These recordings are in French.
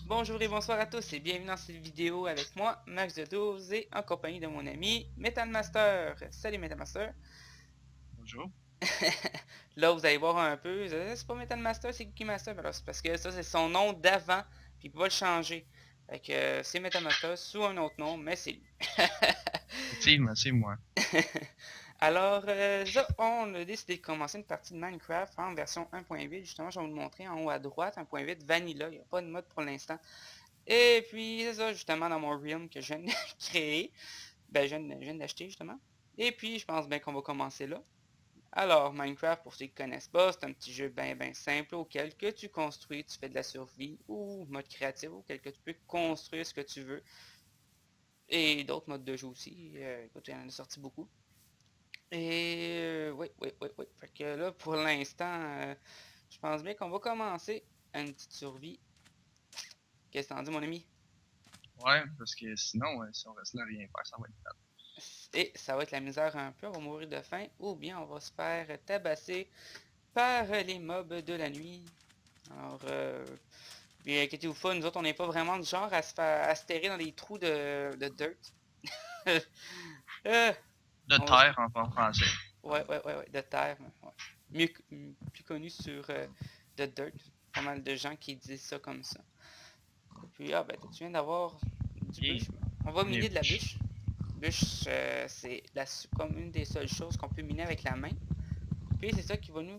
Bonjour et bonsoir à tous et bienvenue dans cette vidéo avec moi, Max de 12 et en compagnie de mon ami Metal Master. Salut Metal Master. Bonjour. Là vous allez voir un peu, c'est pas Metal Master, c'est Cookie Master. Alors, c'est parce que ça c'est son nom d'avant, puis il peut pas le changer. Fait que c'est Metal Master sous un autre nom, mais c'est lui. Effectivement, c'est moi. Alors, ça, on a décidé de commencer une partie de Minecraft en version 1.8. Justement, je vais vous le montrer en haut à droite, 1.8 Vanilla. Il n'y a pas de mode pour l'instant. Et puis, c'est ça, justement, dans mon Realm que je viens de créer. Ben, je viens d'acheter, justement. Et puis, je pense bien qu'on va commencer là. Alors, Minecraft, pour ceux qui ne connaissent pas, c'est un petit jeu bien simple auquel que tu construis, tu fais de la survie ou mode créatif auquel que tu peux construire ce que tu veux. Et d'autres modes de jeu aussi. Écoute, il y en a sorti beaucoup. Et oui. Fait que là, pour l'instant, je pense bien qu'on va commencer une petite survie. Qu'est-ce que t'en dis, mon ami? Ouais, parce que sinon, si on reste là à rien faire, ça va être plate. Et ça va être la misère un peu, on va mourir de faim, ou bien on va se faire tabasser par les mobs de la nuit. Alors, puis inquiétez-vous pas, nous autres, on n'est pas vraiment du genre à se terrer dans des trous de dirt. Euh, De on va terre en français. ouais, de terre. Ouais. Plus connu sur The Dirt. Pas mal de gens qui disent ça comme ça. Et puis, ah ben, tu viens d'avoir du Et bûche. On va les miner de la bûches. bûche. Bûche, c'est comme une des seules choses qu'on peut miner avec la main. Puis c'est ça qui va nous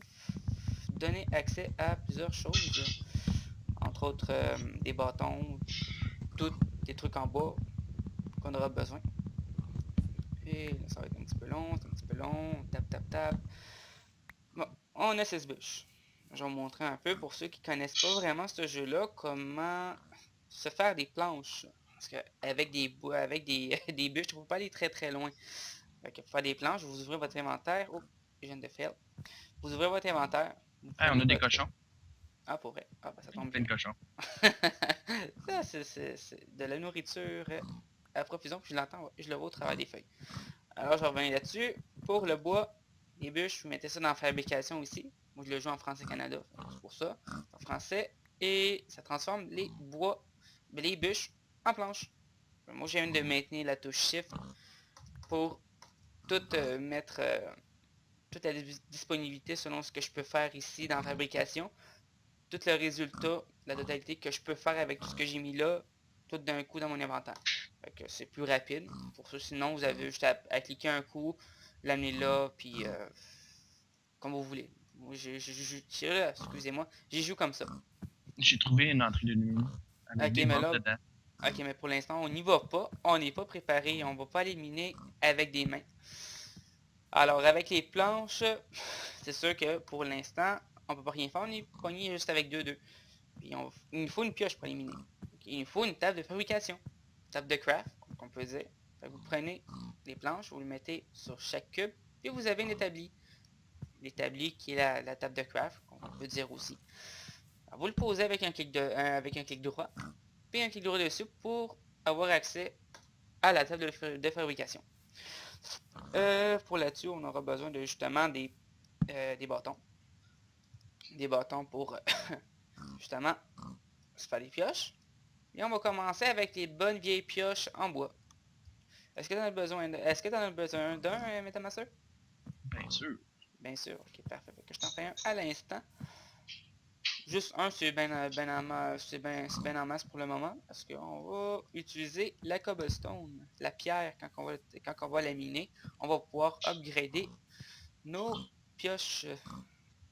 donner accès à plusieurs choses. Entre autres, des bâtons, tous des trucs en bois qu'on aura besoin. Puis là, ça va être un petit peu long, c'est un petit peu long. Tape. Bon, on a 6 bûches. Je vais vous montrer un peu pour ceux qui connaissent pas vraiment ce jeu-là, comment se faire des planches. Parce qu'avec avec des bûches, tu ne peux pas aller très loin. Fait que pour faire des planches, vous ouvrez votre inventaire. Oh, je viens de faire. Vous ouvrez votre inventaire. Vous Hey, on prenez a des votre. cochons. Ah, pour vrai. Ah, ben ça tombe Plein bien. de cochons. Ça, c'est de la nourriture à profusion, puis je l'entends, ouais, je le vois au travers des feuilles. Alors, je reviens là-dessus. Pour le bois, les bûches, vous mettez ça dans la fabrication ici. Moi, je le joue en français Canada, c'est pour ça. En français. Et ça transforme les bois, les bûches, en planches. Moi, j'ai viens de maintenir la touche Shift pour tout mettre, toute la disponibilité selon ce que je peux faire ici dans la fabrication. Tout le résultat, la totalité que je peux faire avec tout ce que j'ai mis là, tout d'un coup dans mon inventaire. Fait que c'est plus rapide. Pour ça, sinon, vous avez juste à cliquer un coup, l'amener là, puis comme vous voulez. Moi, excusez-moi, j'y joue comme ça. J'ai trouvé une entrée de nuit avec Ok, des mais mobs là, dedans. ok, mais pour l'instant, on n'y va pas. On n'est pas préparé. On va pas les miner avec des mains. Alors, avec les planches, c'est sûr que pour l'instant, on peut pas rien faire. On est pogné juste avec deux. Puis il nous faut une pioche pour éliminer. Il nous faut une table de fabrication. Une table de craft, qu'on peut dire. Fait que vous prenez les planches, vous les mettez sur chaque cube, puis vous avez un établi. L'établi qui est la table de craft, qu'on peut dire aussi. Alors, vous le posez avec un clic droit, puis un clic droit dessus pour avoir accès à la table de fabrication. Pour là-dessus, on aura besoin de justement des bâtons. Des bâtons pour justement se faire des pioches. Et on va commencer avec les bonnes vieilles pioches en bois. Est-ce que tu en as besoin d'un, Metamaster? Bien sûr. Bien sûr, ok, parfait. Fait que je t'en fais un à l'instant. Juste un, c'est bien en masse pour le moment. Parce qu'on va utiliser la cobblestone, la pierre, quand on va la miner. On va pouvoir upgrader nos pioches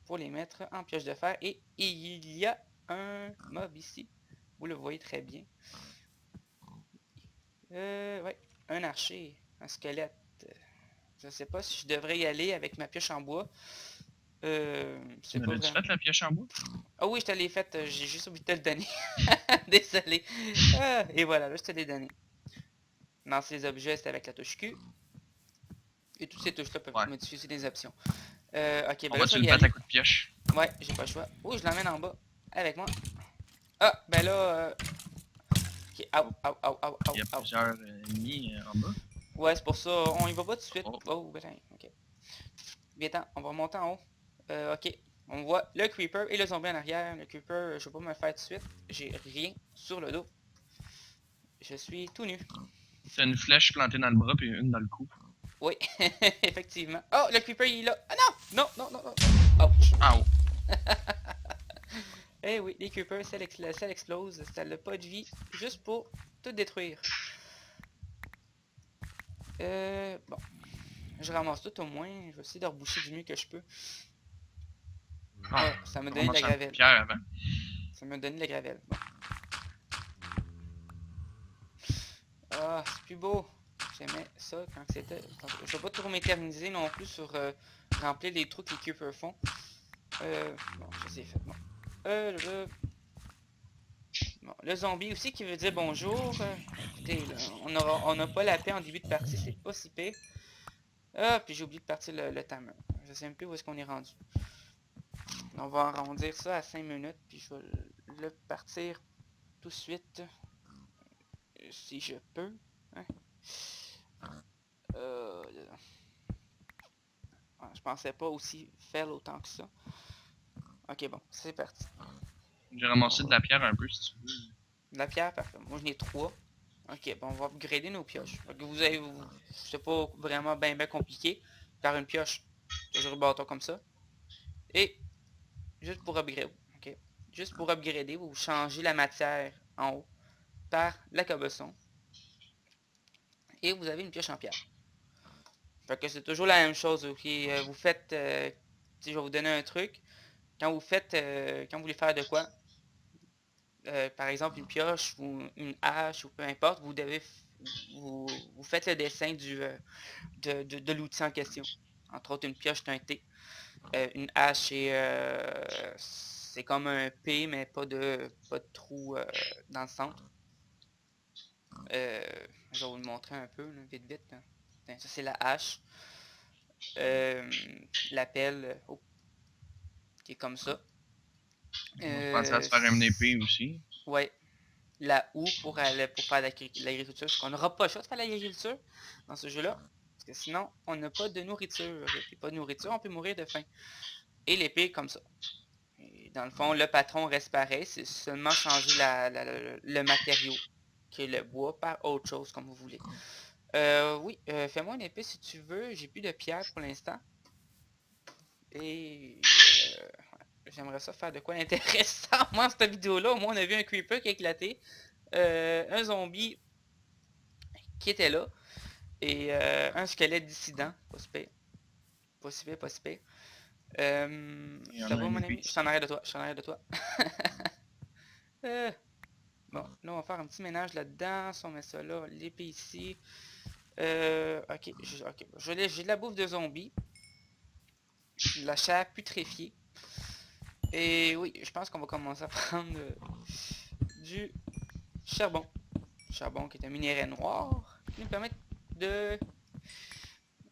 pour les mettre en pioche de fer. Et il y a un mob ici. Vous le voyez très bien. Ouais, un archer, un squelette. Je sais pas si je devrais y aller avec ma pioche en bois. Tu C'est me pas l'as-tu vraiment. fait la pioche en bois? Ah oui, je te l'ai faite, j'ai juste oublié de te le donner. Désolé. Ah, et voilà, là, je te l'ai donné. Lancer les objets, c'est avec la touche Q. Et toutes ces touches-là peuvent Ouais. modifier des options. Ok, On ben là, va-tu je vais le y battre à aller. coups de pioche? Ouais, j'ai pas le choix. Oh, je l'emmène en bas. Avec moi. Ah, ben là. Ok, Oh, il y a au. plusieurs ennemis en bas. Ouais, c'est pour ça. On y va pas tout de suite. Oh, Oh, ben, ok. Viens-t'en, on va remonter en haut. Ok. On voit le creeper et le zombie en arrière. Le creeper, je vais pas me le faire tout de suite. J'ai rien sur le dos. Je suis tout nu. T'as une flèche plantée dans le bras puis une dans le cou. Oui, effectivement. Oh, le creeper il est là. Ah non! Non, non, non, non. Ouch. Ah, Eh oui, les creepers, ça explose. Ça n'a pas de vie. Juste pour tout détruire. Bon. Je ramasse tout au moins. Je vais essayer de reboucher du mieux que je peux. Ah, ça m'a donné de la gravelle. Pierre avant. Ça m'a donné de la gravelle. Bon. Ah, c'est plus beau. J'aimais ça quand c'était... Je vais pas trop m'éterniser non plus sur remplir les trous que les creepers font. Bon, ça c'est fait. Bon. Bon, le zombie aussi qui veut dire bonjour. Écoutez, là, on n'a pas la paix en début de partie, c'est pas si pire. Ah, puis j'ai oublié de partir le timer. Je sais même plus où est-ce qu'on est rendu. On va arrondir ça à 5 minutes, puis je vais le partir tout de suite. Si je peux. Hein? Je pensais pas aussi faire autant que ça. Ok, bon, c'est parti. J'ai ramassé de la pierre un peu si tu veux. De la pierre, parfait. Moi, j'en ai 3. Ok, bon, on va upgrader nos pioches. Donc, vous avez... C'est pas vraiment bien compliqué. Faire une pioche, toujours le bâton comme ça. Et, juste pour upgrader, ok. Juste pour upgrader, vous changez la matière en haut par la cobblestone. Et vous avez une pioche en pierre. Fait que c'est toujours la même chose, ok. Vous faites... si je vais vous donner un truc. Quand vous faites... quand vous voulez faire de quoi, par exemple une pioche ou une hache ou peu importe, vous devez vous faites le dessin de l'outil en question. Entre autres une pioche c'est un T. Une hache c'est comme un P mais pas de trou dans le centre. Je vais vous le montrer un peu là, vite vite. Là. Ça c'est la hache. La pelle qui est comme ça. Je pensais à se faire une épée aussi. Ouais. La houe pour faire l'agriculture. Parce qu'on n'aura pas le choix de faire l'agriculture dans ce jeu-là. Parce que sinon, on n'a pas de nourriture. Et puis pas de nourriture, on peut mourir de faim. Et l'épée comme ça. Et dans le fond, le patron reste pareil. C'est seulement changer le matériau. Qui est le bois par autre chose, comme vous voulez. Oui, fais-moi une épée si tu veux. J'ai plus de pierre pour l'instant. Et... j'aimerais ça faire de quoi d'intéressant moi cette vidéo-là. Au moins on a vu un creeper qui a éclaté. Un zombie qui était là. Et un squelette dissident. Pas si pire. Pas si pire, pas si pire. Ça va mon ami? Je suis en arrière de toi. Je suis en arrière de toi. Bon, là on va faire un petit ménage là-dedans. Si on met ça là, l'épée ici. Ok, j'ai de la bouffe de zombie. De la chair putréfiée. Et oui, je pense qu'on va commencer à prendre du charbon. Charbon qui est un minerai noir. Qui nous permet de...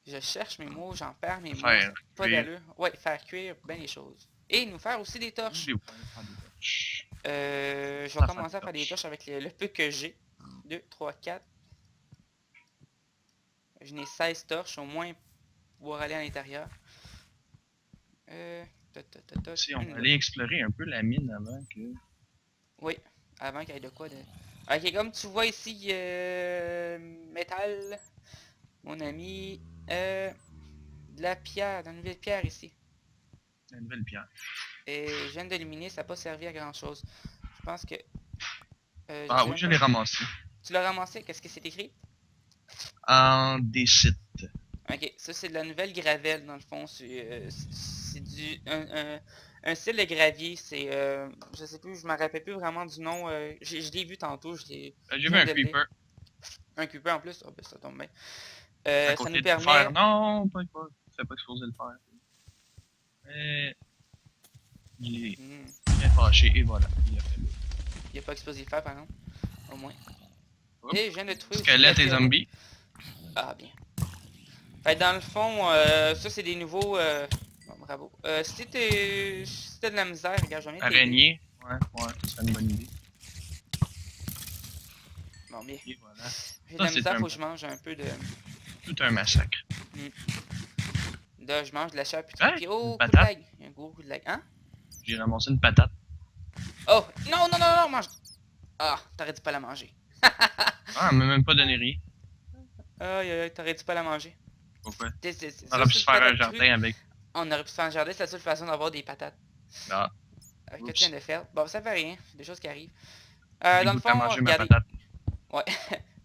Je cherche mes mots, j'en perds mes mots. Pas d'allure. Ouais, faire cuire bien les choses. Et nous faire aussi des torches. Je vais commencer à faire des torches avec le peu que j'ai. 2, 3, 4. Je n'ai 16 torches au moins pour pouvoir aller à l'intérieur. Si on va aller explorer un peu la mine avant que... Oui, avant qu'il y ait de quoi de... Ok, comme tu vois ici, métal, mon ami, de la pierre, de la nouvelle pierre ici. La nouvelle pierre. Et je viens d'éliminer, ça n'a pas servi à grand chose. Je pense que... ah oui, je l'ai ramassé. Tu l'as ramassé? Qu'est-ce que c'est écrit? En des sites. Ok, ça c'est de la nouvelle gravelle dans le fond. C'est un style de gravier. C'est, je sais plus, je me rappelle plus vraiment du nom. Je l'ai vu tantôt. J'ai vu un creeper. Un creeper en plus? Oh, ben, ça tombe bien. Ça nous permet... Faire. Non, pas. Fais pas exposer le fer. Mais... Il est bien fâché et voilà. Il a fait le... Il a pas explosé le fer par exemple. Au moins. Oups. Et je viens de trouver... Squelette et zombies. Ah bien. Fait dans le fond, ça c'est des nouveaux... Bon, bravo. Si t'as de la misère, regarde, j'en ai... Araignée. Ouais, ça serait une bonne idée. Bon, bien. Et voilà. J'ai de la misère, faut que je mange un peu de... Tout un massacre. Là, je mange de la chair putréfiée. Oh, patate. il y a un gros coup de lag. Hein? J'ai ramassé une patate. Oh! Non, non, non, non, mange! Ah, t'aurais dû pas la manger. Ah, elle m'a même pas donné rien. Aïe, aïe, t'aurais dû pas la manger. Pourquoi? On Ça, aurait pu c'est se une faire un patate jardin crue. avec. On aurait pu se faire un jardin, c'est la seule façon d'avoir des patates. Ah, Que tu viens oups. de faire. Bon, ça fait rien, c'est des choses qui arrivent. Dans le Dégoûte à fond, manger ma regardez. patate. Ouais,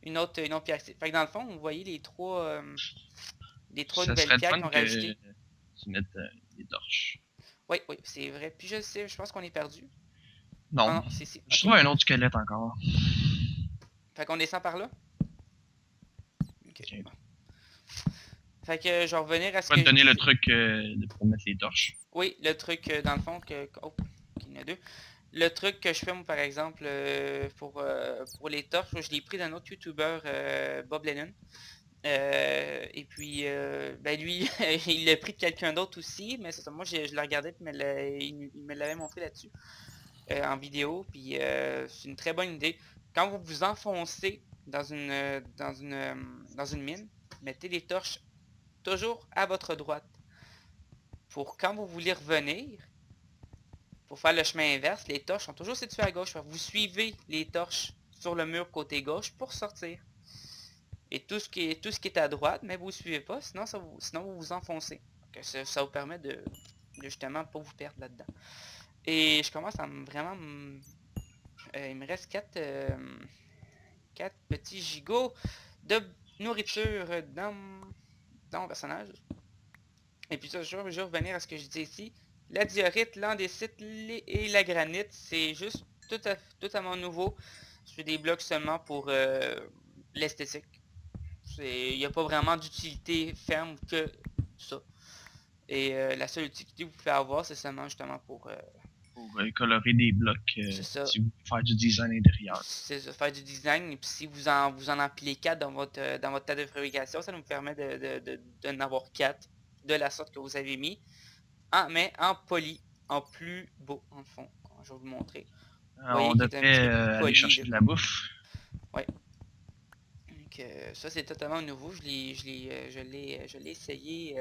une autre pierre active. Fait que dans le fond, vous voyez les trois Ça nouvelles serait le pierres fun qu'ils ont que rajoutées. tu mettes des torches. Oui, oui, c'est vrai. Puis je sais, je pense qu'on est perdu. Non. Ah non, c'est ici. Je Ok. trouve un autre squelette encore. Fait qu'on descend par là. Ok. Tiens. Bon. Fait que je vais revenir à ce Je vais que te donner je le disais. truc pour mettre les torches. Oui, le truc dans le fond que. Oh, il y en a deux. Le truc que je fais moi par exemple pour les torches, je l'ai pris d'un autre YouTuber, Bob Lennon. Et puis ben lui, il l'a pris de quelqu'un d'autre aussi, mais c'est ça, moi je le regardais puis il me l'avait montré là-dessus en vidéo, puis c'est une très bonne idée. Quand vous vous enfoncez dans une mine, mettez les torches toujours à votre droite. Pour quand vous voulez revenir, pour faire le chemin inverse, les torches sont toujours situées à gauche. Vous suivez les torches sur le mur côté gauche pour sortir. Et tout ce qui est à droite, mais vous ne suivez pas, sinon vous vous enfoncez. Donc, ça vous permet de justement pas vous perdre là-dedans. Et je commence à vraiment... il me reste 4 petits gigots de nourriture dans mon personnage. Et puis ça, je vais revenir à ce que je disais ici. La diorite, l'andésite et la granite, c'est juste totalement nouveau. Je fais des blocs seulement pour l'esthétique. Il n'y a pas vraiment d'utilité ferme que ça. Et la seule utilité que vous pouvez avoir, c'est seulement justement pour Colorer des blocs ça. si vous voulez faire du design intérieur. C'est ça, faire du design. Et puis si vous en empilez 4 dans votre tas de fabrication, ça nous permet d'en avoir 4 de la sorte que vous avez mis. Mais en poli, en plus beau, en fond. Je vais vous le montrer. Vous voyez, on devrait aller chercher de la bouffe. Ouais. Donc, ça c'est totalement nouveau. Je l'ai essayé.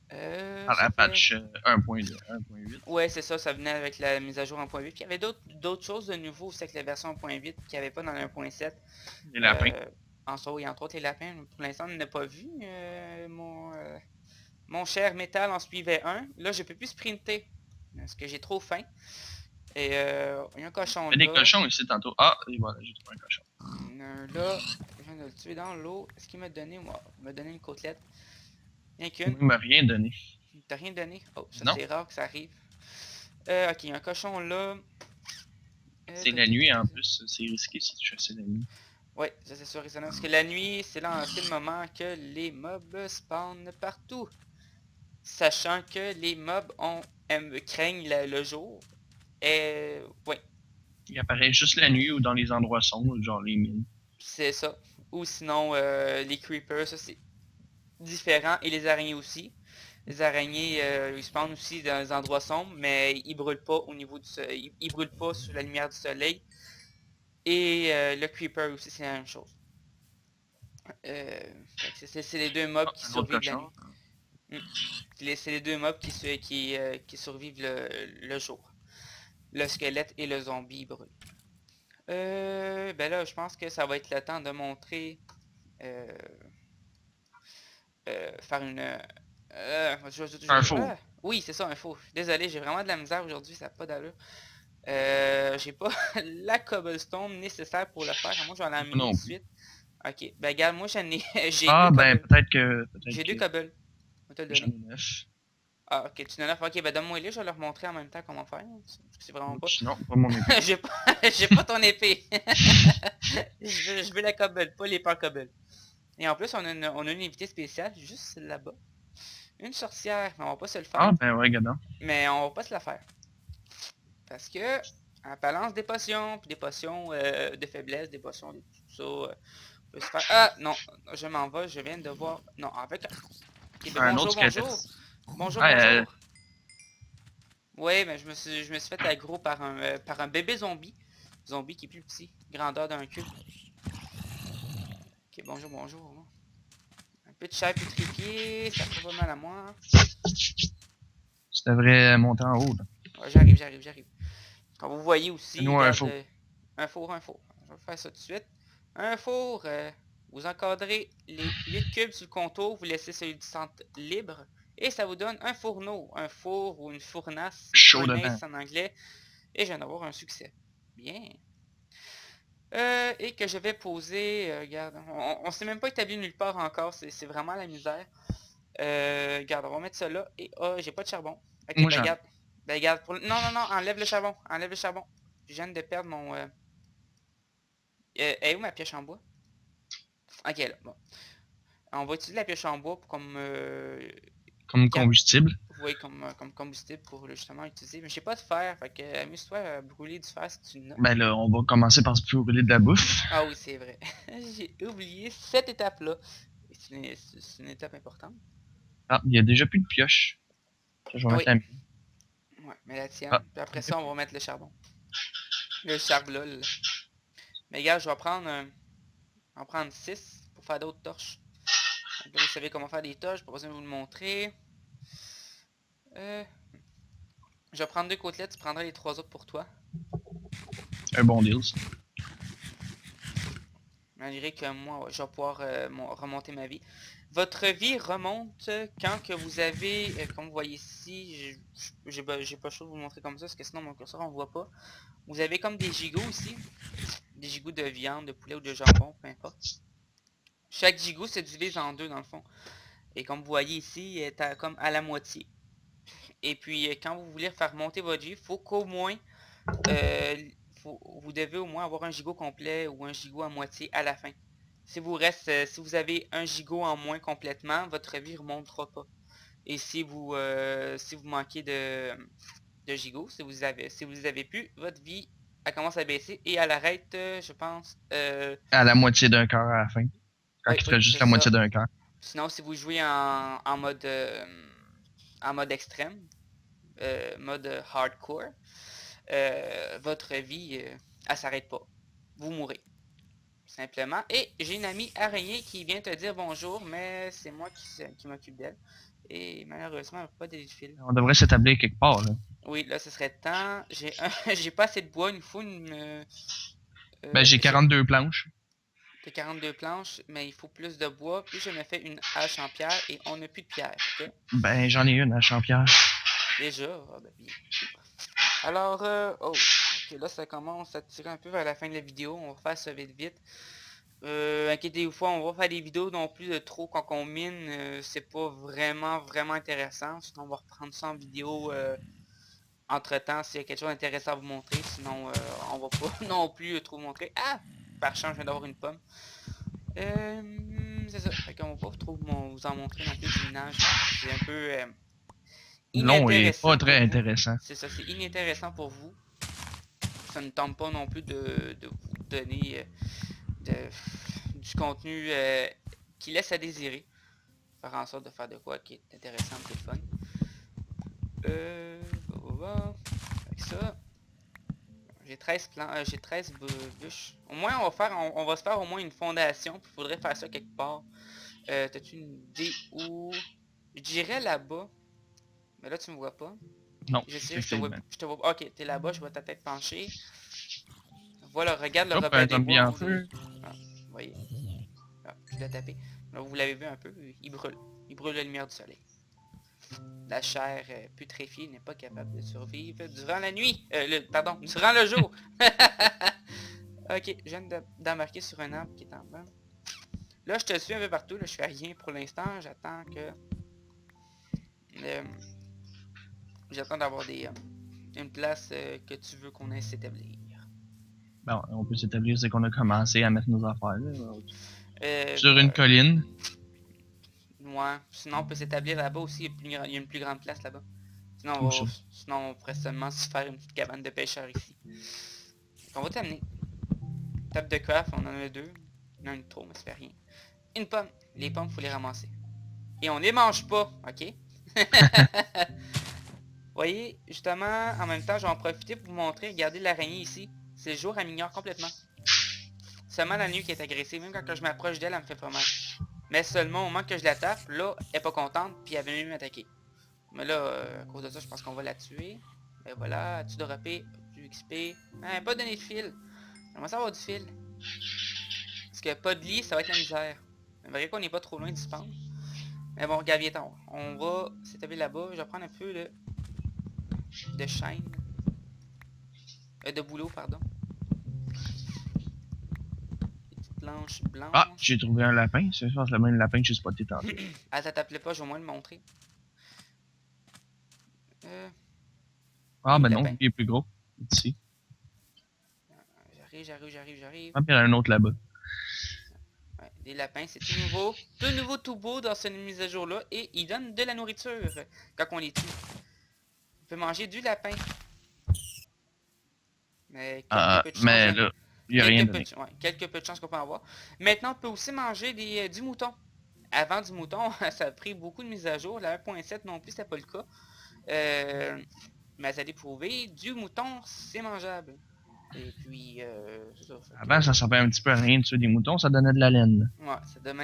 À la patch 1.2, 1.8. Ouais, c'est ça, ça venait avec la mise à jour 1.8. Puis il y avait d'autres choses de nouveau aussi avec la version 1.8 qu'il n'y avait pas dans le 1.7. Les lapins. En soi, oui, entre autres les lapins. Pour l'instant, on n'a pas vu. Mon cher métal en suivait un. Là, je peux plus sprinter. Parce que j'ai trop faim. Et il y a un cochon là. Il y a des cochons ici tantôt. Ah, et voilà, j'ai trouvé un cochon. Là, je viens de le tuer dans l'eau. Est-ce qu'il m'a donné, moi? Il m'a donné une côtelette. Rien qu'une. Il m'a rien donné. T'as rien donné? Oh, ça c'est rare que ça arrive. Ok, il y a un cochon là. C'est la nuit en plus, c'est risqué si tu chasses la nuit. Ouais, ça c'est sûr et certain. Parce que la nuit, c'est le moment que les mobs spawnent partout. Sachant que les mobs craignent le jour. Et ouais. Il apparaît juste la nuit ou dans les endroits sombres, genre les mines. C'est ça. Ou sinon les creepers, ça c'est différent. Et les araignées aussi. Les araignées, ils spawnent aussi dans les endroits sombres, mais ils brûlent pas au niveau du soleil. Ils brûlent pas sous la lumière du soleil. Et le creeper aussi, c'est la même chose. C'est les deux mobs qui survivent la nuit. C'est les deux mobs qui survivent le jour. Le squelette et le zombie brûlent. Ben là, je pense que ça va être le temps de montrer... faire une... un faux. Oui, c'est ça, un faux. Désolé, j'ai vraiment de la misère aujourd'hui, ça n'a pas d'allure. J'ai pas la cobblestone nécessaire pour le faire. Moi, je vais en amener tout de suite. Ok, ben regarde, moi j'en ai... peut-être que... J'ai 2 cobbles. J'en ai 9. Ah, ok, tu en as 9. Ok, ben donne-moi les, je vais leur montrer en même temps comment faire. C'est vraiment pas... Non, pas mon épée. j'ai pas ton épée. je veux la cobble, pas les peurs cobble. Et en plus, on a une invitée spéciale juste là-bas. Une sorcière, mais on va pas se le faire. Ah, ben ouais, gadon. Mais on va pas se la faire. Parce que elle balance des potions, puis des potions de faiblesse, des potions de tout ça. Peut se faire... Ah, non, je m'en vais, je viens de voir... Non, avec... Okay, ben, bonjour, bonjour. Bonjour, bonjour. Ouais, mais je me suis fait aggro par un bébé zombie. Zombie qui est plus petit, grandeur d'un cube. Ok, bonjour, bonjour. Un peu de chair pétrifiée, ça fait pas mal à moi. C'est Tu devrais monter en haut, là. Ouais, j'arrive. Comme vous voyez aussi, Nous, regarde, un four. un four. Je vais faire ça tout de suite. Un four, vous encadrez les 8 cubes sur le contour, vous laissez celui du centre libre, et ça vous donne un fourneau, un four ou une fournace, Chaud dedans. furnace en anglais, et je viens d'avoir un succès. Bien. Et que je vais poser, regarde, on s'est même pas établi nulle part encore, c'est vraiment la misère. Regarde, on va mettre ça là, et j'ai pas de charbon. Ok, Moi, ben regarde. Ben regarde, non, enlève le charbon, Je viens de perdre mon... est où ma pioche en bois? Ok, là, bon. On va utiliser la pioche en bois pour comme... comme combustible. Oui, comme combustible pour justement utiliser. Mais j'ai pas de fer, fait que amuse-toi à brûler du fer si tu n'as. Ben là, on va commencer par se brûler de la bouffe. Ah oui, c'est vrai. J'ai oublié cette étape-là. C'est une étape importante. Ah, il y a déjà plus de pioche. Ça, je vais mettre la mienne. Ouais, mais la tienne. Ah. Puis après ça, on va mettre le charbon. Le charbon. Mais regarde, je vais en prendre 6 pour faire d'autres torches. Donc là, vous savez comment faire des torches, pas besoin de vous le montrer. Je vais prendre 2 côtelettes, tu prendras les 3 autres pour toi. Un bon deal, ça. Malgré que moi, je vais pouvoir remonter ma vie. Votre vie remonte quand que vous avez, comme vous voyez ici, j'ai pas le choix de vous le montrer comme ça, parce que sinon mon curseur on voit pas. Vous avez comme des gigots ici. Des gigots de viande, de poulet ou de jambon, peu importe. Chaque gigot se divise en 2 dans le fond. Et comme vous voyez ici, il est comme à la moitié. Et puis quand vous voulez faire monter votre vie, il faut qu'au moins vous devez au moins avoir un gigot complet ou un gigot à moitié à la fin. Si vous avez un gigot en moins complètement, votre vie ne remontera pas. Et si vous manquez de gigots, si vous les avez plus, votre vie elle commence à baisser et elle arrête, je pense. À la moitié d'un quart à la fin. Quand il ferait juste la moitié d'un quart. Sinon, si vous jouez en mode extrême, mode hardcore, votre vie, elle s'arrête pas. Vous mourrez. Simplement. Et j'ai une amie araignée qui vient te dire bonjour, mais c'est moi qui m'occupe d'elle. Et malheureusement, elle n'a pas de fil. On devrait s'établir quelque part, là. Oui, là, ce serait temps. J'ai pas assez de bois, il nous faut ben, j'ai 42 planches. T'as 42 planches, mais il faut plus de bois. Puis je me fais une hache en pierre et on n'a plus de pierre, ok? Ben, j'en ai une hache en pierre. Déjà? Ah, ben bien. Alors, ok, là ça commence à tirer un peu vers la fin de la vidéo. On va faire ça vite. Inquiétez-vous pas, on va faire des vidéos non plus de trop quand on mine. C'est pas vraiment intéressant. Sinon, on va reprendre ça en vidéo entre temps s'il y a quelque chose d'intéressant à vous montrer. Sinon, on va pas non plus trop vous montrer. Ah! Par chance, je viens d'avoir une pomme. C'est ça. Fait qu'on va pas trop vous en montrer non plus du minage. C'est un peu long et pas très intéressant. C'est ça, c'est inintéressant pour vous. Ça ne tente pas non plus de vous donner du contenu qui laisse à désirer. Faire en sorte de faire de quoi qui est intéressant, qui est fun. Avec ça. J'ai 13 bûches. Au moins on va se faire au moins une fondation. Puis il faudrait faire ça quelque part. T'as-tu une idée où? Je dirais là-bas. Mais là tu me vois pas. Non. Je sais, je te vois. Ok, t'es là-bas, je vois ta tête penchée. Voilà, regarde le rebelle des bois. Vous voyez. Ah, je l'ai tapé. Là, vous l'avez vu un peu, il brûle. Il brûle la lumière du soleil. La chair putréfiée n'est pas capable de survivre durant la nuit. Pardon, durant le jour. Ok, je viens d'embarquer sur un arbre qui est en bas. Là, je te suis un peu partout. Là, je fais rien pour l'instant. J'attends que... j'attends d'avoir une place que tu veux qu'on aille s'établir. Bon, on peut s'établir, c'est qu'on a commencé à mettre nos affaires là. Sur une colline. Ouais, sinon on peut s'établir là-bas aussi, il y a une plus grande place là-bas. Sinon on pourrait seulement se faire une petite cabane de pêcheurs ici. Donc, on va t'amener. Table de craft, on en a 2. Il y en a une trop, mais ça fait rien. Une pomme. Les pommes, faut les ramasser. Et on les mange pas, ok? Vous voyez, justement, en même temps, je vais en profiter pour vous montrer. Regardez l'araignée ici. C'est le jour, elle m'ignore complètement. Seulement la nuit qui est agressive. Même quand je m'approche d'elle, elle me fait pas mal. Mais seulement au moment que je la tape, là, elle est pas contente, puis elle veut même m'attaquer. Mais là, à cause de ça, je pense qu'on va la tuer. Et voilà, as-tu droppé du XP? Hein, pas donné de fil. J'aimerais ça avoir du fil. Parce que pas de lit, ça va être la misère. C'est vrai qu'on n'est pas trop loin du spawn. Mais bon, regarde, viens, on va s'établir là-bas. Je vais prendre un peu de chaîne. De boulot, pardon. Des petites planches blanches. Ah, j'ai trouvé un lapin. C'est le même lapin que j'ai spoté tantôt. Ah, ça t'appelait pas, je vais au moins le montrer. Ah, ben non, il est plus gros. Ici. J'arrive. Ah, puis il y en a un autre là-bas. Ouais, des lapins, c'est tout nouveau. Tout nouveau, tout beau dans cette mise à jour-là. Et ils donnent de la nourriture quand on les tue. On peut manger du lapin. Mais quelques peu de chance. Mais là, il n'y a rien donné. Quelques peu de chance qu'on peut avoir. Maintenant, on peut aussi manger du mouton. Avant du mouton, ça a pris beaucoup de mises à jour. La 1.7 non plus, c'était pas le cas. Mais vous allez prouver, du mouton, c'est mangeable. Et puis, c'est ça. Avant, ça servait un petit peu à rien de tuer des moutons, ça donnait de la laine. Ouais,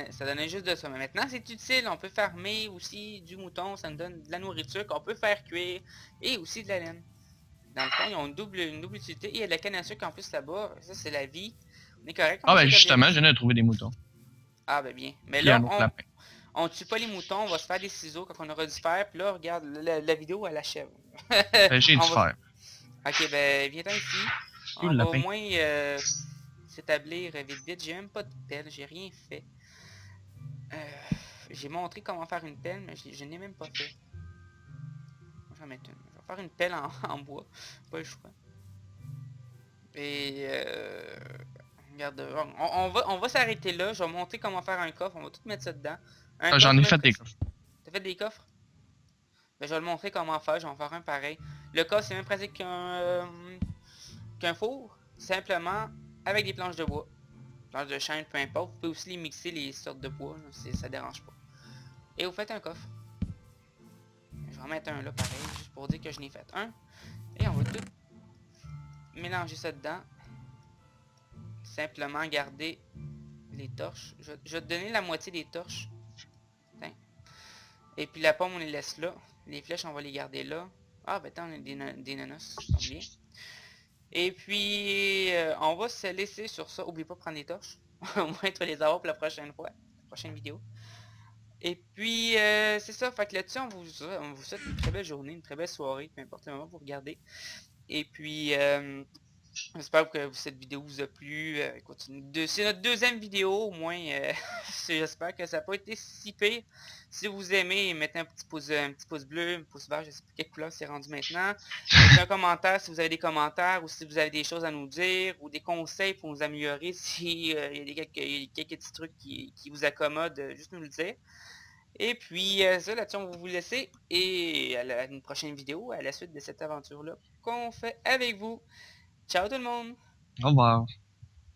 ça donnait juste de ça. Mais maintenant, c'est utile. On peut farmer aussi du mouton. Ça nous donne de la nourriture qu'on peut faire cuire. Et aussi de la laine. Dans le fond, ils ont une double utilité. Et il y a de la canne à sucre en plus là-bas. Ça, c'est la vie. On est correct. Ah, ben justement, je viens de trouver des moutons. Ah, ben bien. Mais puis là, on tue pas les moutons. On va se faire des ciseaux quand on aura dû faire. Puis là, regarde, la vidéo, elle achève. J'ai dû faire. Ok, ben, viens-t'en ici. On va au moins s'établir vite. J'ai même pas de pelle. J'ai rien fait. J'ai montré comment faire une pelle, mais je n'ai même pas fait. Je vais mettre une. Je vais faire une pelle en bois. Pas le choix. Et regarde, on va s'arrêter là. Je vais montrer comment faire un coffre. On va tout mettre ça dedans. J'en ai fait des coffres. T'as fait des coffres? Ben, je vais le montrer comment faire. Je vais en faire un pareil. Le coffre, c'est même pratique qu'un four. Simplement avec des planches de bois. Planches de chêne, peu importe. Vous pouvez aussi les mixer, les sortes de bois. Là, ça dérange pas. Et vous faites un coffre. Je vais en mettre un là pareil, juste pour dire que je n'ai fait un. Et on va tout mélanger ça dedans. Simplement garder les torches. Je vais te donner la moitié des torches. Tiens. Et puis la pomme, on les laisse là. Les flèches, on va les garder là. Ah, ben attends, on a des nanos, ça tombe bien. Et puis, on va se laisser sur ça. Oublie pas de prendre les torches. Au moins, tu vas les avoir pour la prochaine fois. La prochaine vidéo. Et puis, c'est ça. Fait que là-dessus, on vous souhaite une très belle journée, une très belle soirée, peu importe le moment où vous regardez. Et puis, j'espère que cette vidéo vous a plu. C'est notre deuxième vidéo, au moins. J'espère que ça n'a pas été si pire. Si vous aimez, mettez un petit pouce bleu, un pouce vert, je ne sais plus quelle couleur c'est rendu maintenant. Mettez un commentaire si vous avez des commentaires ou si vous avez des choses à nous dire ou des conseils pour nous améliorer. Si il y a quelques petits trucs qui vous accommodent, juste nous le dire. Et puis ça, là-dessus, on va vous laisser. Et à une prochaine vidéo, à la suite de cette aventure-là qu'on fait avec vous. Ciao tout le monde! Au revoir.